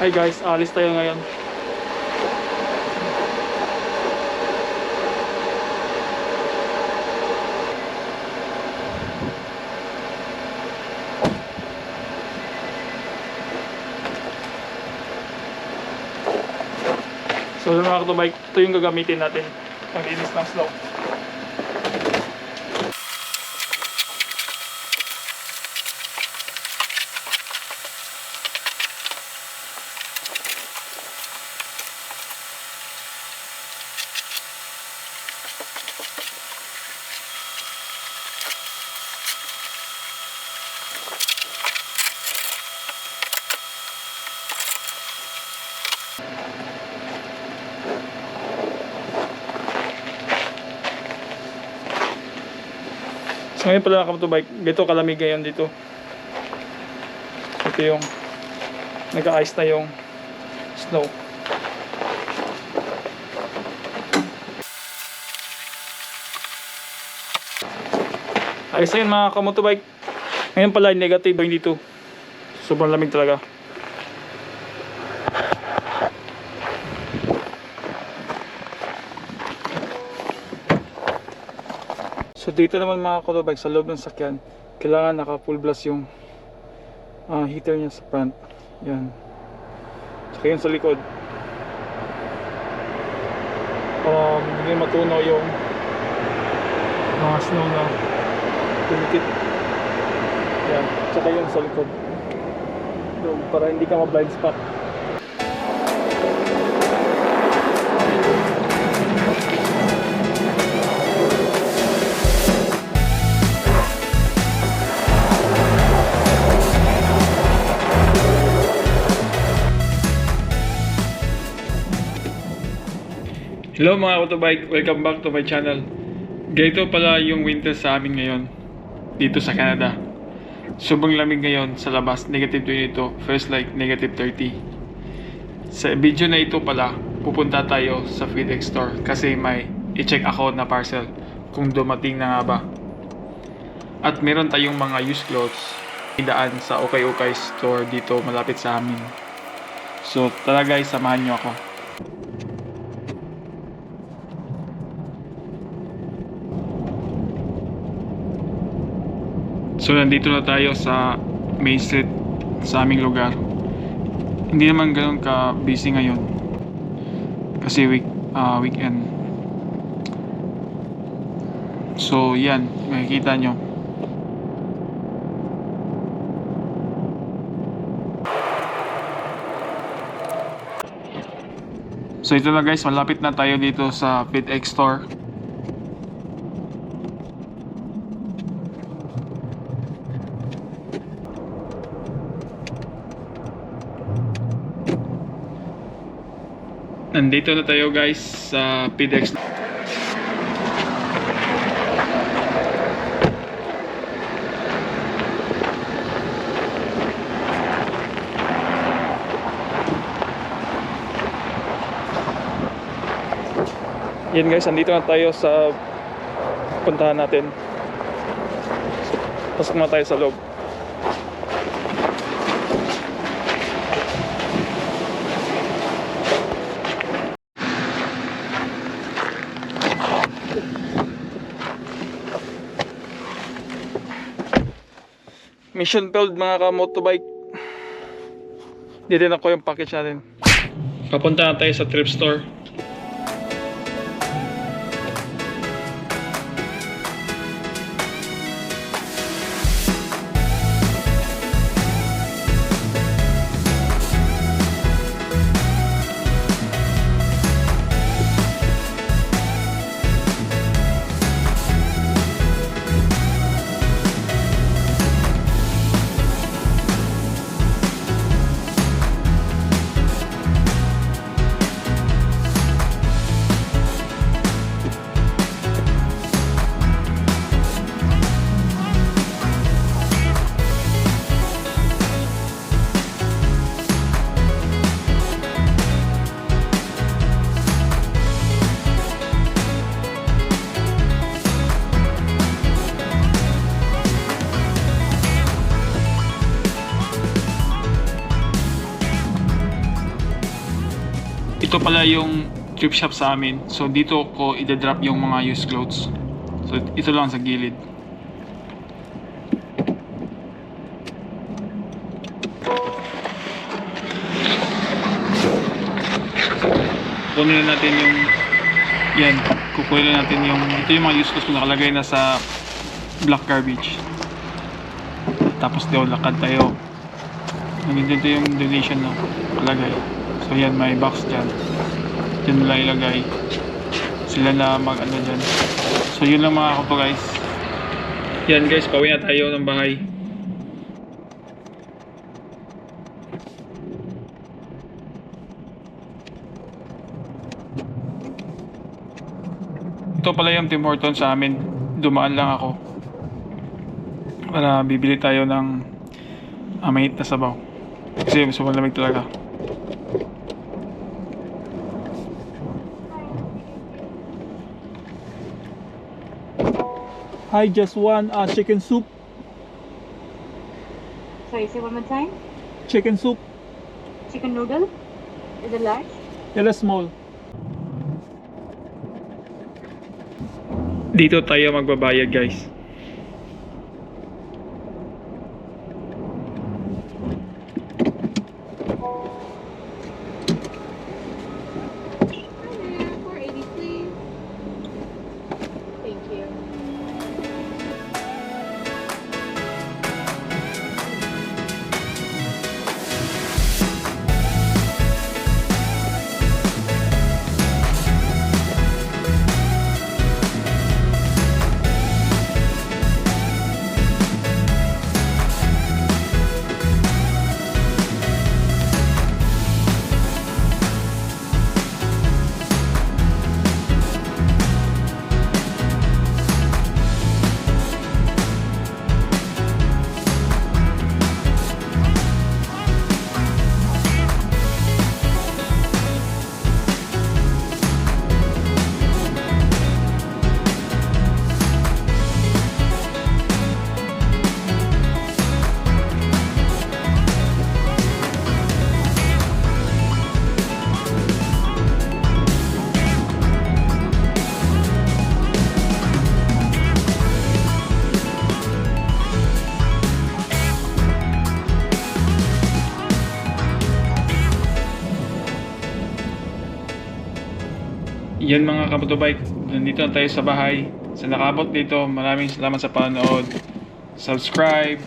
Hi guys, alis tayo ngayon. So mga katubike, ito yung gagamitin natin paglinis ng slope. So ngayon pala nakapatubike, dito kalamig ngayon dito. Ito yung nag-ice na yung snow. Ayos na yun mga kamotobike. Ngayon pala negative yung dito. Sobrang lamig talaga. So dito naman mga kamotobike, sa loob ng sakyan, kailangan naka full blast yung heater niya sa front. Yan. Saka yun sa likod. Hindi matunaw yung mga snow na tumitit. Yan. Saka yun sa likod. So, para hindi ka ma-blind spot. Hello mga autobike, welcome back to my channel. Ganito pala yung winter sa amin ngayon dito sa Canada. Sobrang lamig ngayon sa labas, negative 22, first like negative 30. Sa video na ito pala, pupunta tayo sa FedEx store kasi may i-check ako na parcel kung dumating na nga ba. At meron tayong mga used clothes idaan sa Okay store dito malapit sa amin. So tara guys, samahan nyo ako. So nandito na tayo sa Main Street sa aming lugar. Hindi naman ganoon ka busy ngayon kasi weekend. So yan, makikita nyo. So ito na guys, malapit na tayo dito sa FedEx store. Nandito na tayo guys sa FedEx. Yan guys, nandito na tayo sa puntahan natin. Pasok na tayo sa loob. Mission failed mga ka-motobike. Dito na ko yung package natin. Papunta na tayo sa thrift store. Ito pala yung thrift shop sa amin. So dito ko i-drop yung mga used clothes. So ito lang sa gilid. Kunin na natin yung yan, kukunin natin yung ito yung mga used clothes na nakalagay na sa black garbage. Tapos daw lakad tayo. Nandito yung donation na nakalagay. So yan, may box dyan. Dyan mo lang ilagay. Sila na mag ano dyan. So yun lang mga kapo guys. Yan guys, pauwi na tayo ng bahay. Ito pala yung Tim Hortons sa amin. Dumaan lang ako para bibili tayo ng mainit na sabaw. Kasi mas malamig talaga. Hi, just one chicken soup. Sorry, say one more time. Chicken soup. Chicken noodle? Is it large? Yeah, small. Dito tayo magbabayad guys. $4.80 please. Thank you. Yan mga kapatubay, nandito na tayo sa bahay. Sa nakabot dito, maraming salamat sa panonood. Subscribe,